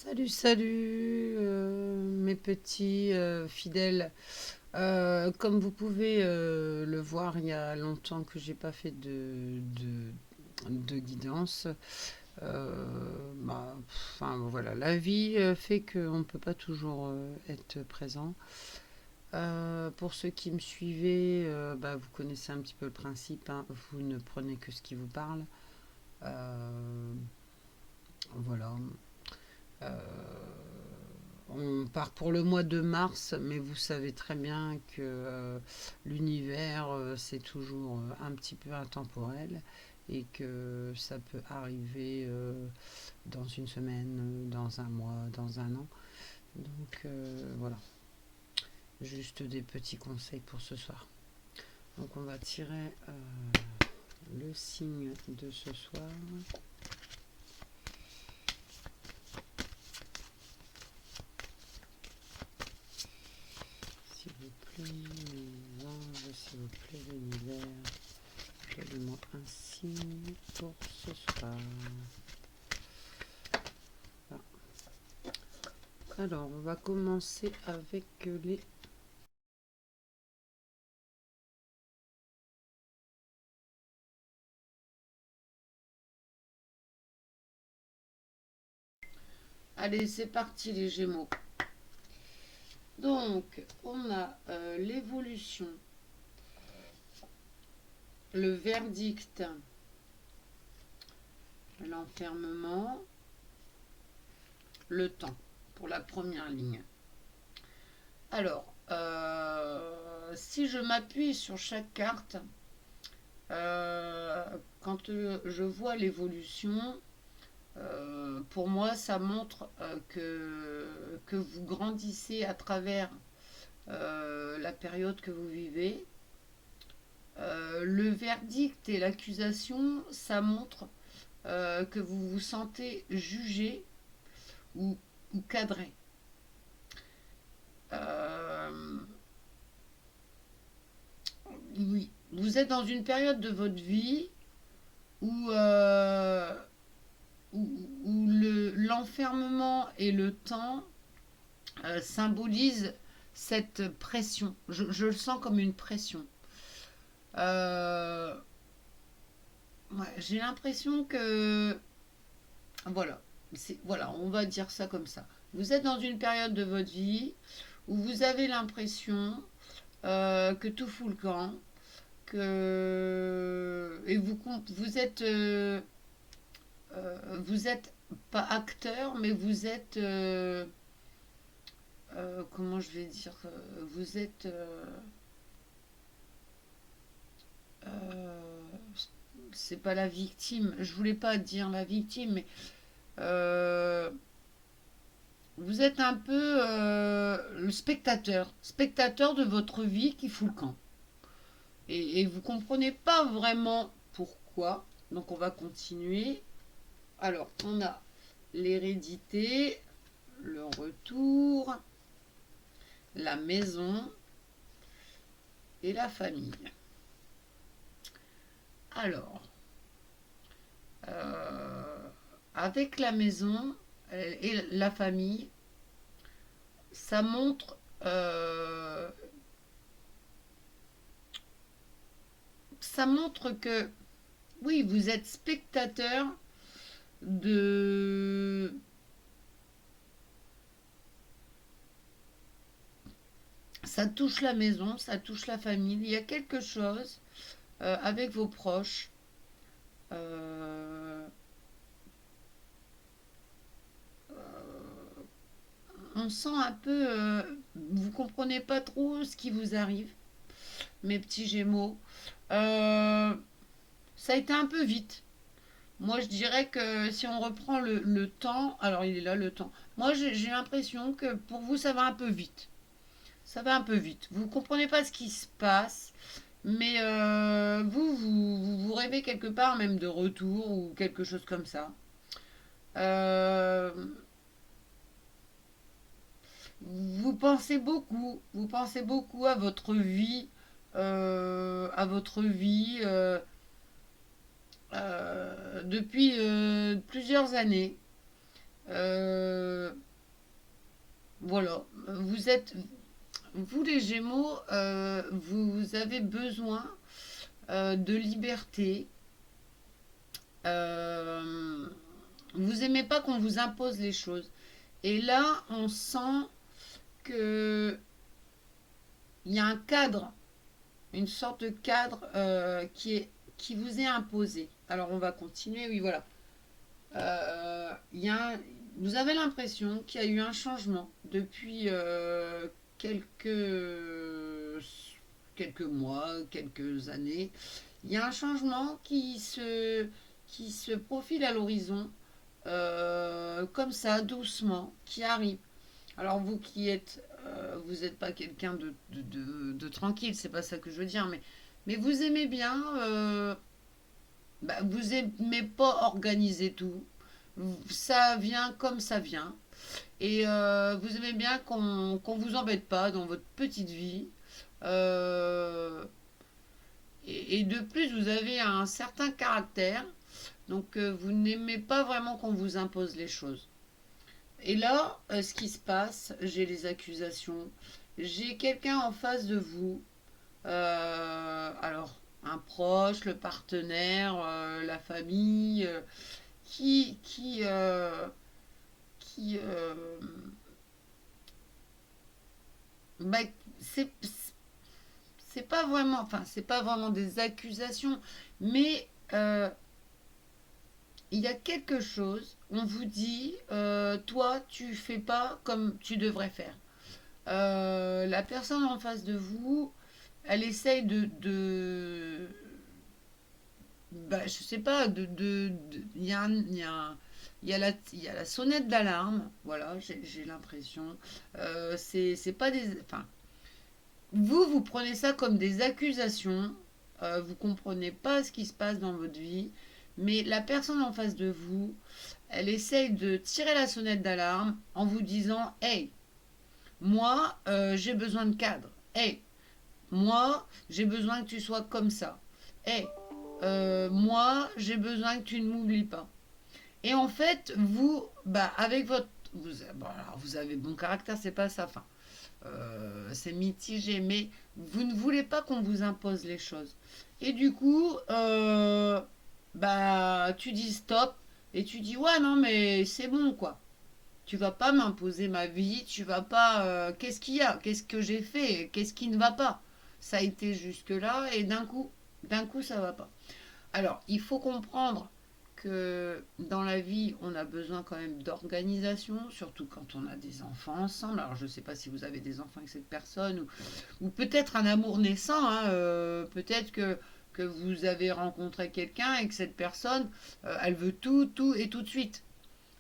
Salut, salut, mes petits fidèles. Comme vous pouvez le voir, il y a longtemps que j'ai pas fait de guidance. Enfin voilà, la vie fait qu'on ne peut pas toujours être présent. Pour ceux qui me suivez, vous connaissez un petit peu le principe, hein. Vous ne prenez que ce qui vous parle. Euh, voilà. Euh, On part pour le mois de mars, mais vous savez très bien que l'univers, c'est toujours un petit peu intemporel et que ça peut arriver dans une semaine, dans un mois, dans un an. Donc voilà, juste des petits conseils pour ce soir. Donc on va tirer le signe de ce soir. S'il vous plaît, mes anges, s'il vous plaît, l'univers. Donnez-moi un signe pour ce soir. Ah. Alors, on va commencer avec les... Allez, c'est parti les Gémeaux. Donc, on a l'évolution, le verdict, l'enfermement, le temps pour la première ligne. Alors, si je m'appuie sur chaque carte, quand je vois l'évolution, pour moi, ça montre que vous grandissez à travers la période que vous vivez. Le verdict et l'accusation, ça montre que vous vous sentez jugé ou, ou cadré. Euh, oui, vous êtes dans une période de votre vie où, où l'enfermement et le temps symbolisent cette pression. Je le sens comme une pression. Euh, ouais, j'ai l'impression que... Voilà, voilà, on va dire ça comme ça. Vous êtes dans une période de votre vie où vous avez l'impression que tout fout le camp, que... Et vous êtes pas acteur, mais vous êtes... comment je vais dire vous êtes... euh, c'est pas la victime. Je voulais pas dire la victime, mais euh, vous êtes un peu le spectateur de votre vie qui fout le camp. Et vous comprenez pas vraiment pourquoi. Donc on va continuer. Alors on a l'hérédité, le retour, la maison et la famille. Alors, euh, avec la maison et la famille, ça montre, ça montre que oui, vous êtes spectateur de... Ça touche la maison, ça touche la famille. Il y a quelque chose avec vos proches. Euh, on sent un peu... vous comprenez pas trop ce qui vous arrive, mes petits Gémeaux. Euh, ça a été un peu vite. Moi, je dirais que si on reprend le temps, alors il est là le temps. Moi, j'ai l'impression que pour vous, ça va un peu vite. Ça va un peu vite. Vous ne comprenez pas ce qui se passe, mais vous rêvez quelque part même de retour ou quelque chose comme ça. Euh, vous pensez beaucoup à votre vie depuis plusieurs années. Euh, voilà, vous les Gémeaux, vous avez besoin de liberté. Euh, vous aimez pas qu'on vous impose les choses. Et là, on sent que il y a un cadre, une sorte de cadre qui vous est imposé. Alors on va continuer, oui voilà. Il y a vous avez l'impression qu'il y a eu un changement depuis quelques mois, quelques années. Il y a un changement qui se profile à l'horizon, comme ça, doucement, qui arrive. Alors vous qui êtes, vous n'êtes pas quelqu'un de tranquille, c'est pas ça que je veux dire, mais vous aimez bien, vous aimez pas organiser tout. Ça vient comme ça vient. Et vous aimez bien qu'on vous embête pas dans votre petite vie. Euh, et de plus, vous avez un certain caractère. Donc vous n'aimez pas vraiment qu'on vous impose les choses. Et là, ce qui se passe, j'ai les accusations. J'ai quelqu'un en face de vous. Alors, un proche, le partenaire, la famille, qui bah, c'est c'est pas vraiment, enfin, c'est pas vraiment des accusations, mais il y a quelque chose. On vous dit, toi, tu fais pas comme tu devrais faire. La personne en face de vous, elle essaye je sais pas, il y a, il y a la sonnette d'alarme, voilà, j'ai l'impression. C'est pas des, enfin, vous prenez ça comme des accusations, vous comprenez pas ce qui se passe dans votre vie, mais la personne en face de vous, elle essaye de tirer la sonnette d'alarme en vous disant, hey, moi, j'ai besoin de cadre. Hey, moi, j'ai besoin que tu sois comme ça. Hey, moi, j'ai besoin que tu ne m'oublies pas. Et en fait, vous, avec votre. Bon, alors, vous avez bon caractère, c'est pas ça. Enfin, c'est mitigé, mais vous ne voulez pas qu'on vous impose les choses. Et du coup, tu dis stop et tu dis ouais, non, mais c'est bon, quoi. Tu vas pas m'imposer ma vie, tu vas pas. Qu'est-ce qu'il y a? Qu'est-ce que j'ai fait? Qu'est-ce qui ne va pas? Ça a été jusque-là et d'un coup, ça va pas. Alors, il faut comprendre que dans la vie, on a besoin quand même d'organisation, surtout quand on a des enfants ensemble. Alors, je ne sais pas si vous avez des enfants avec cette personne ou peut-être un amour naissant. Hein, peut-être que vous avez rencontré quelqu'un et que cette personne, elle veut tout, tout et tout de suite.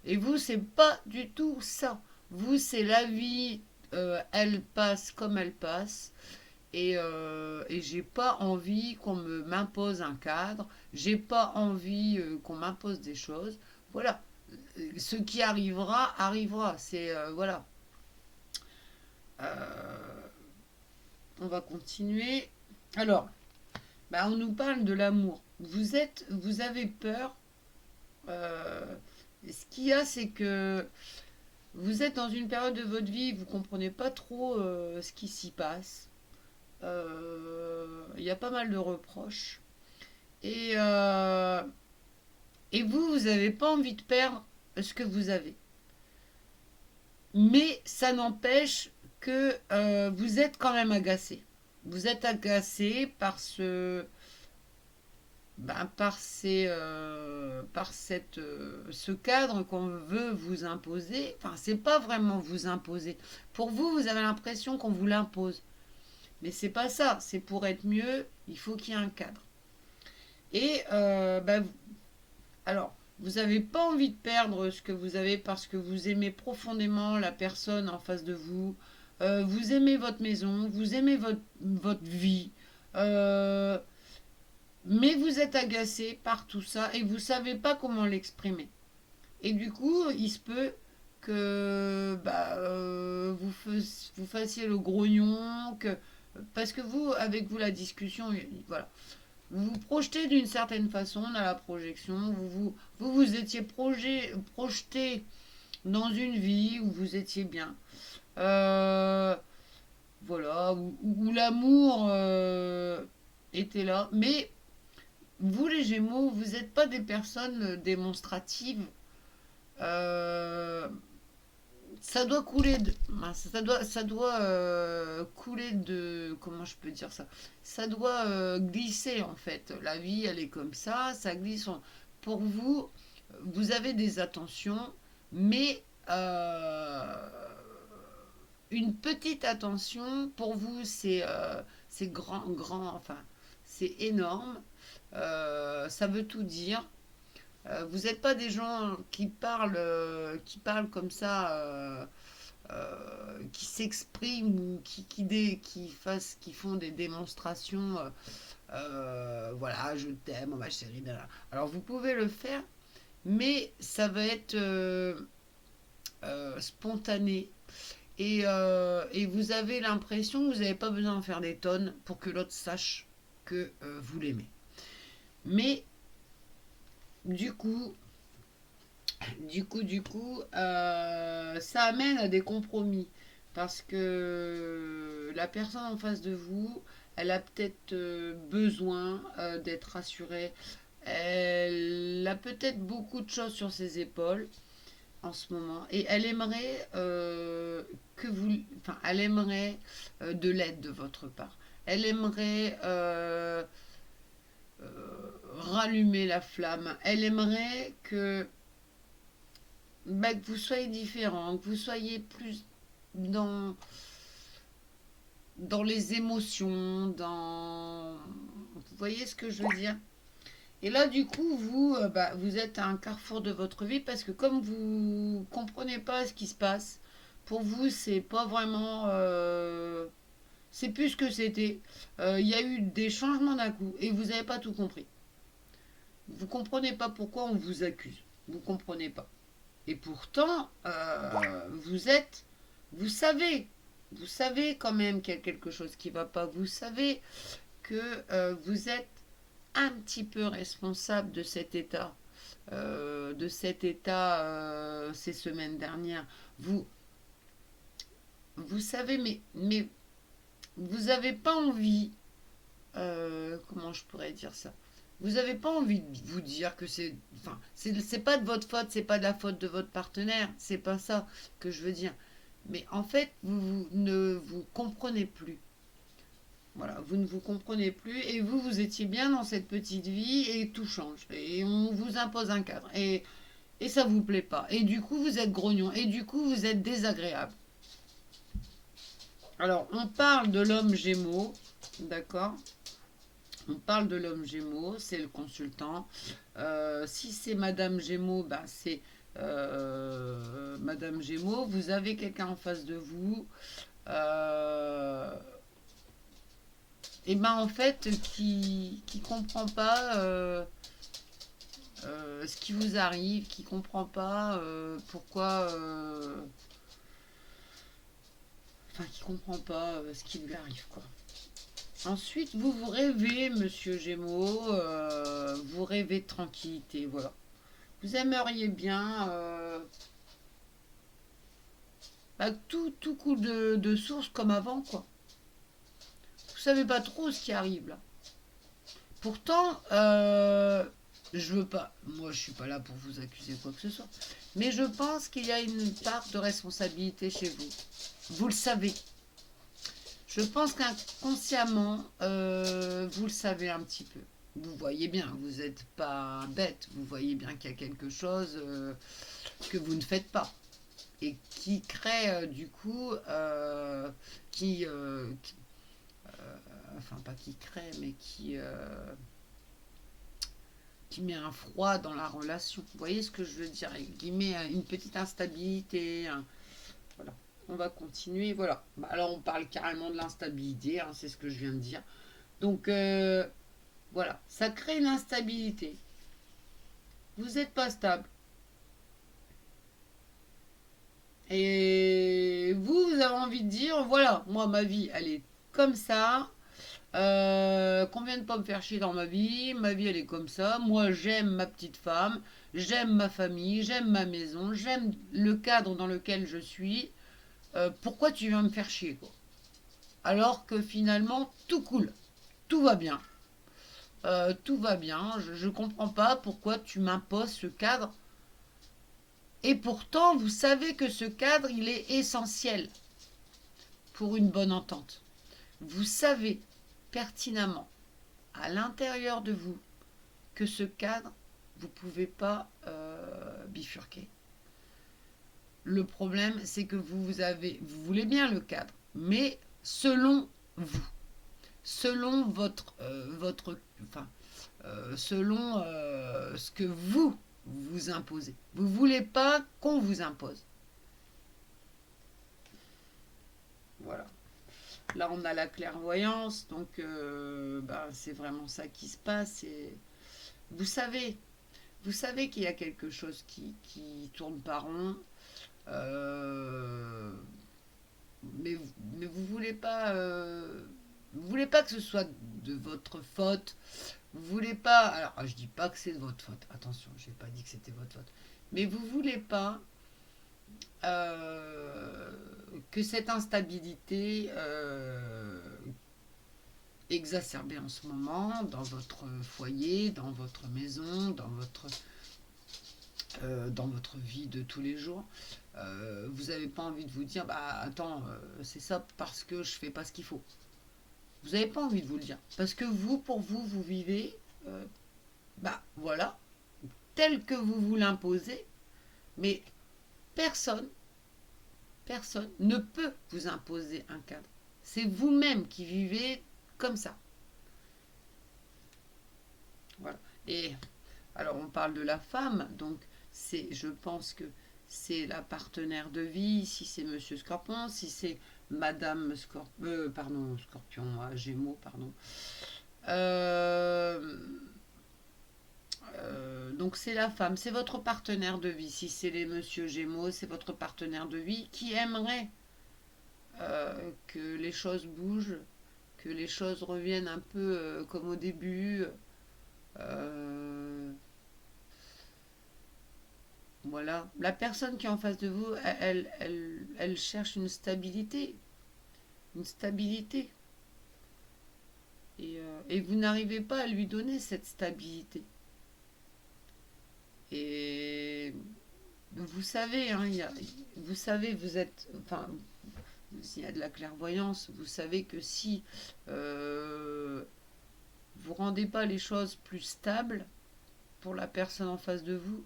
Et vous, c'est pas du tout ça. Vous, c'est la vie, elle passe comme elle passe. Et j'ai pas envie qu'on m'impose un cadre, j'ai pas envie qu'on m'impose des choses. Voilà. Ce qui arrivera, arrivera. C'est voilà. Euh, on va continuer. Alors, on nous parle de l'amour. Vous avez peur. Ce qu'il y a, c'est que vous êtes dans une période de votre vie, vous comprenez pas trop ce qui s'y passe. Il y a pas mal de reproches. Et, euh, et vous n'avez pas envie de perdre ce que vous avez. Mais ça n'empêche que vous êtes quand même agacé. Vous êtes agacé par ce cadre qu'on veut vous imposer. Enfin, c'est pas vraiment vous imposer. Pour vous, vous avez l'impression qu'on vous l'impose. Mais c'est pas ça. C'est pour être mieux, il faut qu'il y ait un cadre. Et alors, vous n'avez pas envie de perdre ce que vous avez parce que vous aimez profondément la personne en face de vous. Vous aimez votre maison, vous aimez votre vie. Euh, mais vous êtes agacé par tout ça et vous ne savez pas comment l'exprimer. Et du coup, il se peut que vous fassiez le grognon, parce que vous, avec vous, la discussion, voilà, vous vous projetez d'une certaine façon dans la projection, vous étiez projeté dans une vie où vous étiez bien. Euh, voilà, où l'amour était là. Mais vous, les Gémeaux, vous n'êtes pas des personnes démonstratives. Euh, Ça doit couler de, mince, ça doit couler de, comment je peux dire ça? Ça doit glisser en fait. La vie, elle est comme ça glisse. Pour vous, vous avez des attentions, mais une petite attention pour vous, c'est grand, grand, enfin, c'est énorme. Ça veut tout dire. Vous n'êtes pas des gens qui parlent comme ça, qui s'expriment ou qui font des démonstrations. Voilà, je t'aime, ma chérie. Blablabla. Alors vous pouvez le faire, mais ça va être spontané. Et vous avez l'impression que vous n'avez pas besoin de faire des tonnes pour que l'autre sache que vous l'aimez. Mais du coup, ça amène à des compromis. Parce que la personne en face de vous, elle a peut-être besoin d'être rassurée. Elle a peut-être beaucoup de choses sur ses épaules en ce moment. Et elle aimerait enfin, elle aimerait de l'aide de votre part. Elle aimerait rallumer la flamme. Elle aimerait que vous soyez différent, que vous soyez plus dans, dans les émotions, dans... Vous voyez ce que je veux dire? Et là, du coup, vous êtes à un carrefour de votre vie parce que comme vous comprenez pas ce qui se passe, pour vous, c'est pas vraiment... c'est plus ce que c'était. Il y a eu des changements d'un coup et vous n'avez pas tout compris. Vous comprenez pas pourquoi on vous accuse. Vous comprenez pas. Et pourtant, vous savez, vous savez quand même qu'il y a quelque chose qui ne va pas. Vous savez que vous êtes un petit peu responsable de cet état ces semaines dernières. Vous, vous savez, mais vous n'avez pas envie, comment je pourrais dire ça? Vous n'avez pas envie de vous dire que enfin, c'est pas de votre faute, c'est pas de la faute de votre partenaire, c'est pas ça que je veux dire. Mais en fait, vous ne vous comprenez plus. Voilà, vous ne vous comprenez plus et vous étiez bien dans cette petite vie et tout change. Et on vous impose un cadre et ça vous plaît pas. Et du coup, vous êtes grognon et du coup, vous êtes désagréable. Alors, on parle de l'homme Gémeaux, d'accord? On parle de l'homme Gémeaux, c'est le consultant. Si c'est Madame Gémeaux, bah, c'est Madame Gémeaux. Vous avez quelqu'un en face de vous. Euh, et ben en fait, qui comprend pas ce qui vous arrive, qui comprend pas pourquoi. Enfin, qui comprend pas ce qui lui arrive, quoi. Ensuite, vous rêvez, monsieur Gémeaux, vous rêvez de tranquillité, voilà. Vous aimeriez bien tout coule de source comme avant, quoi. Vous savez pas trop ce qui arrive là. Pourtant, je veux pas, moi je suis pas là pour vous accuser quoi que ce soit, mais je pense qu'il y a une part de responsabilité chez vous. Vous le savez. Je pense qu'inconsciemment, vous le savez un petit peu. Vous voyez bien, vous n'êtes pas bête, vous voyez bien qu'il y a quelque chose que vous ne faites pas et qui crée du coup, enfin pas qui crée, mais qui met un froid dans la relation. Vous voyez ce que je veux dire? Qui met une petite instabilité. Voilà. On va continuer. Voilà. Bah, alors on parle carrément de l'instabilité, hein, c'est ce que je viens de dire. Donc voilà, ça crée une instabilité. Vous n'êtes pas stable. Et vous avez envie de dire, voilà, moi ma vie, elle est comme ça. Qu'on vienne pas me faire chier dans ma vie elle est comme ça, moi j'aime ma petite femme, j'aime ma famille, j'aime ma maison, j'aime le cadre dans lequel je suis, pourquoi tu viens me faire chier quoi? Alors que finalement tout coule, tout va bien. Tout va bien, je comprends pas pourquoi tu m'imposes ce cadre. Et pourtant, vous savez que ce cadre, il est essentiel pour une bonne entente. Vous savez pertinemment, à l'intérieur de vous, que ce cadre, vous ne pouvez pas bifurquer. Le problème, c'est que vous voulez bien le cadre, mais selon vous, selon enfin, selon ce que vous vous imposez. Vous ne voulez pas qu'on vous impose. Voilà. Là, on a la clairvoyance, donc c'est vraiment ça qui se passe. Et vous savez, qu'il y a quelque chose qui tourne pas rond, euh, mais vous voulez pas que ce soit de votre faute. Vous voulez pas. Alors, je dis pas que c'est de votre faute. Attention, j'ai pas dit que c'était votre faute. Mais vous voulez pas euh, que cette instabilité exacerbée en ce moment dans votre foyer, dans votre maison, dans votre vie de tous les jours, vous n'avez pas envie de vous dire bah attends, c'est ça parce que je fais pas ce qu'il faut. Vous n'avez pas envie de vous le dire parce que vous, pour vous, vous vivez, voilà, tel que vous vous l'imposez, mais personne ne peut vous imposer un cadre. C'est vous-même qui vivez comme ça. Voilà. Et alors on parle de la femme, donc je pense que c'est la partenaire de vie, si c'est Monsieur Scorpion, si c'est Madame Scorpion, Gémeaux, pardon. Euh, donc c'est la femme, c'est votre partenaire de vie. Si c'est les Monsieur Gémeaux, c'est votre partenaire de vie qui aimerait que les choses bougent, que les choses reviennent un peu comme au début. Euh, voilà. La personne qui est en face de vous, elle cherche une stabilité. Une stabilité. Et vous n'arrivez pas à lui donner cette stabilité. Et vous savez, hein, vous savez, vous êtes, enfin, s'il y a de la clairvoyance, vous savez que si vous rendez pas les choses plus stables pour la personne en face de vous,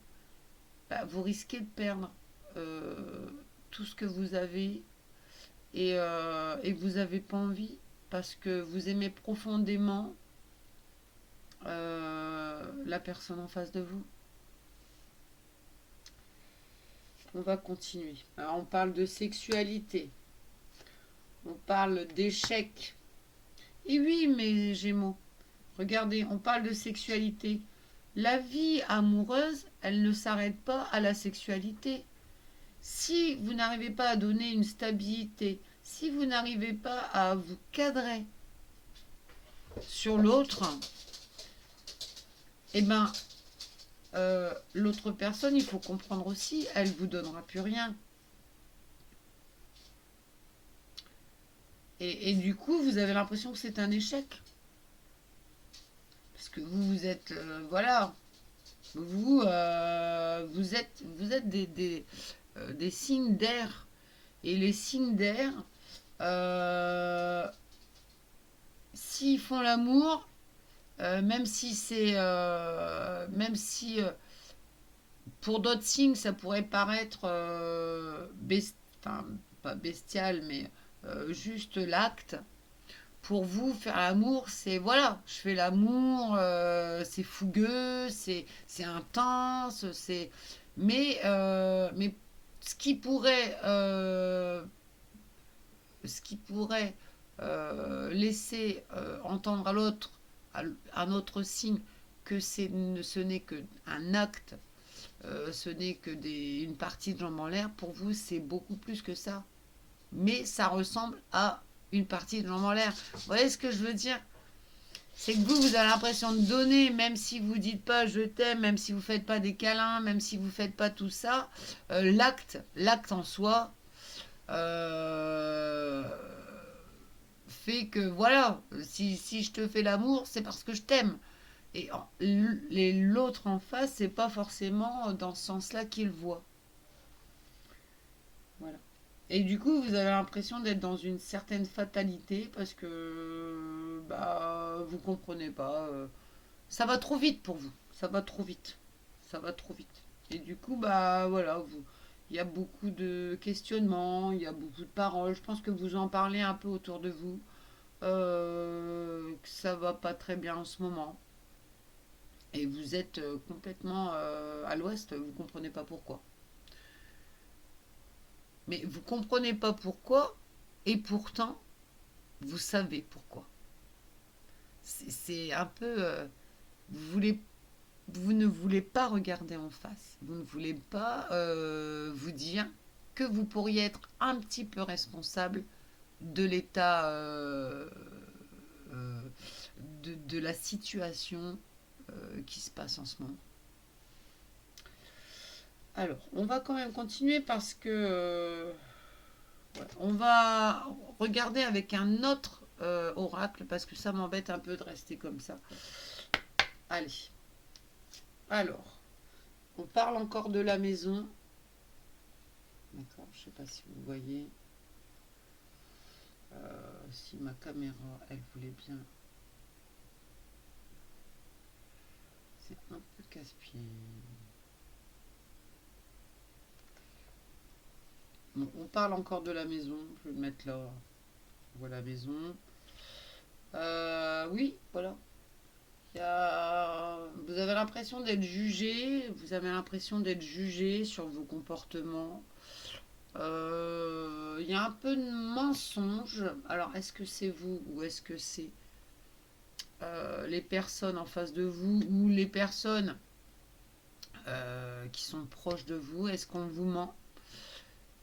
vous risquez de perdre euh, tout ce que vous avez et vous n'avez pas envie parce que vous aimez profondément la personne en face de vous. On va continuer. Alors, on parle de sexualité. On parle d'échec. Et oui, mes Gémeaux, regardez, on parle de sexualité. La vie amoureuse, elle ne s'arrête pas à la sexualité. Si vous n'arrivez pas à donner une stabilité, si vous n'arrivez pas à vous cadrer sur l'autre, eh ben, l'autre personne, il faut comprendre aussi, elle vous donnera plus rien. Et du coup, vous avez l'impression que c'est un échec. Parce que vous êtes, voilà, vous êtes des signes d'air. Et les signes d'air, s'ils font l'amour, même si pour d'autres signes ça pourrait paraître enfin, pas bestial, mais juste l'acte. Pour vous, faire l'amour, c'est voilà, je fais l'amour, c'est fougueux, c'est intense, mais ce qui pourrait laisser entendre à l'autre, à un autre signe, que ce n'est qu'un acte, ce n'est que une partie de jambes en l'air, pour vous c'est beaucoup plus que ça. Mais ça ressemble à une partie de jambes en l'air. Vous voyez ce que je veux dire? C'est que vous avez l'impression de donner, même si vous dites pas je t'aime, même si vous faites pas des câlins, même si vous faites pas tout ça, l'acte en soi euh, fait que voilà, si je te fais l'amour, c'est parce que je t'aime. Et l'autre en face, c'est pas forcément dans ce sens-là qu'il voit. Voilà. Et du coup, vous avez l'impression d'être dans une certaine fatalité parce que bah vous comprenez pas. Ça va trop vite pour vous. Ça va trop vite. Ça va trop vite. Et du coup, bah voilà, il y a beaucoup de questionnements, il y a beaucoup de paroles. Je pense que vous en parlez un peu autour de vous. Que ça va pas très bien en ce moment. Et vous êtes complètement à l'ouest, vous comprenez pas pourquoi. Mais vous comprenez pas pourquoi, et pourtant, vous savez pourquoi. C'est un peu. Vous, vous ne voulez pas regarder en face. Vous ne voulez pas vous dire que vous pourriez être un petit peu responsable de l'état, euh, de la situation qui se passe en ce moment. Alors, on va quand même continuer parce que ouais, on va regarder avec un autre oracle parce que ça m'embête un peu de rester comme ça. Allez. Alors, on parle encore de la maison. D'accord, je ne sais pas si vous voyez. Si ma caméra, elle voulait bien. C'est un peu casse-pied. Bon, on parle encore de la maison. Je vais le mettre là. Voilà la maison. Oui, voilà. Vous avez l'impression d'être jugé. Vous avez l'impression d'être jugé sur vos comportements. Il y a un peu de mensonge. Alors, est-ce que c'est vous ou est-ce que c'est les personnes en face de vous ou les personnes qui sont proches de vous? Est-ce qu'on vous ment?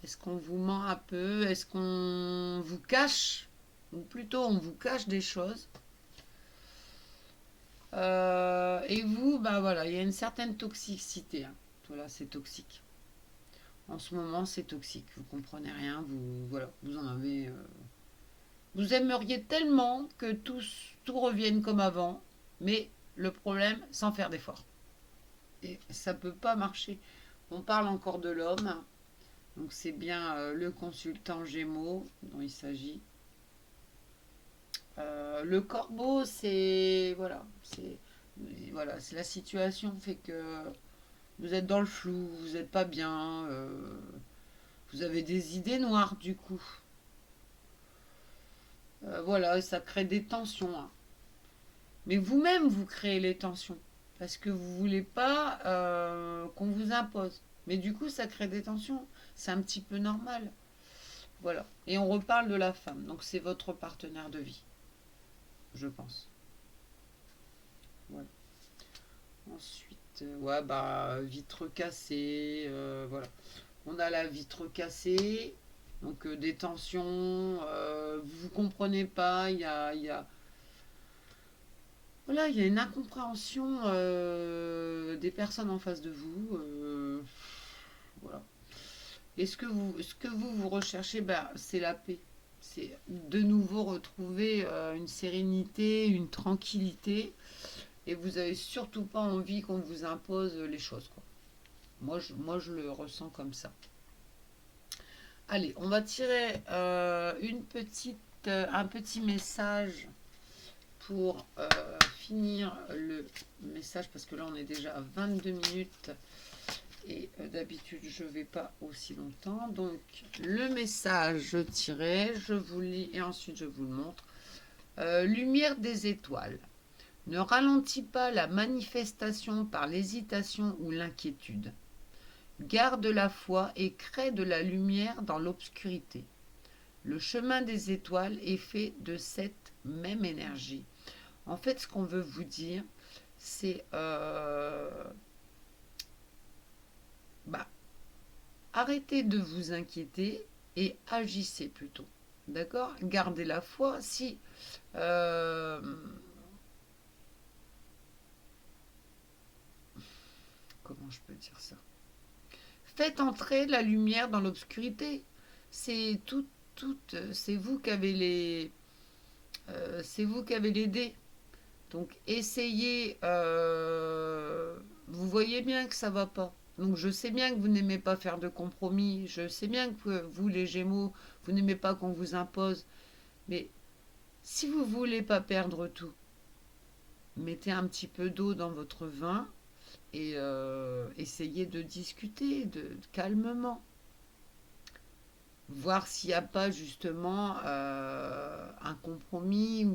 Est-ce qu'on vous ment un peu? Est-ce qu'on vous cache? Ou plutôt, on vous cache des choses. Et vous, bah voilà, il y a une certaine toxicité. Hein. Voilà, c'est toxique. En ce moment, c'est toxique. Vous comprenez rien. Vous, voilà, vous en avez. Vous aimeriez tellement que tout revienne comme avant, mais le problème, sans faire d'effort. Et ça ne peut pas marcher. On parle encore de l'homme, donc c'est bien le consultant Gémeaux dont il s'agit. Le corbeau, c'est voilà, c'est la situation fait que vous êtes dans le flou, vous n'êtes pas bien, vous avez des idées noires du coup. Voilà, ça crée des tensions. Hein. Mais vous-même, vous créez les tensions. Parce que vous ne voulez pas qu'on vous impose. Mais du coup, ça crée des tensions. C'est un petit peu normal. Voilà. Et on reparle de la femme. Donc, c'est votre partenaire de vie, je pense. Voilà. Ensuite, ouais, bah, vitre cassée. Voilà. On a la vitre cassée. Donc, des tensions. Vous ne comprenez pas. Voilà, il y a une incompréhension des personnes en face de vous. Voilà. Et ce que vous recherchez, bah, c'est la paix. C'est de nouveau retrouver une sérénité, une tranquillité. Et vous avez surtout pas envie qu'on vous impose les choses, quoi. Moi, je le ressens comme ça. Allez, on va tirer un petit message pour finir le message parce que là on est déjà à 22 minutes et d'habitude je ne vais pas aussi longtemps. Donc le message tiré, je vous lis et ensuite je vous le montre. Lumière des étoiles. Ne ralentis pas la manifestation par l'hésitation ou l'inquiétude. Garde la foi et crée de la lumière dans l'obscurité. Le chemin des étoiles est fait de cette même énergie. En fait, ce qu'on veut vous dire, c'est bah, arrêtez de vous inquiéter et agissez plutôt. D'accord. Gardez la foi. Si euh, comment je peux dire ça? Faites entrer la lumière dans l'obscurité. C'est c'est vous qui avez c'est vous qui avez les dés. Donc essayez. Vous voyez bien que ça va pas. Donc je sais bien que vous n'aimez pas faire de compromis. Je sais bien que vous, les Gémeaux, vous n'aimez pas qu'on vous impose. Mais si vous voulez pas perdre tout, mettez un petit peu d'eau dans votre vin et essayez de discuter calmement. Voir s'il n'y a pas justement un compromis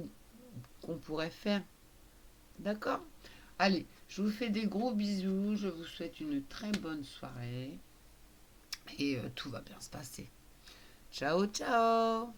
qu'on pourrait faire. D'accord? Allez, je vous fais des gros bisous, je vous souhaite une très bonne soirée et tout va bien se passer. Ciao, ciao!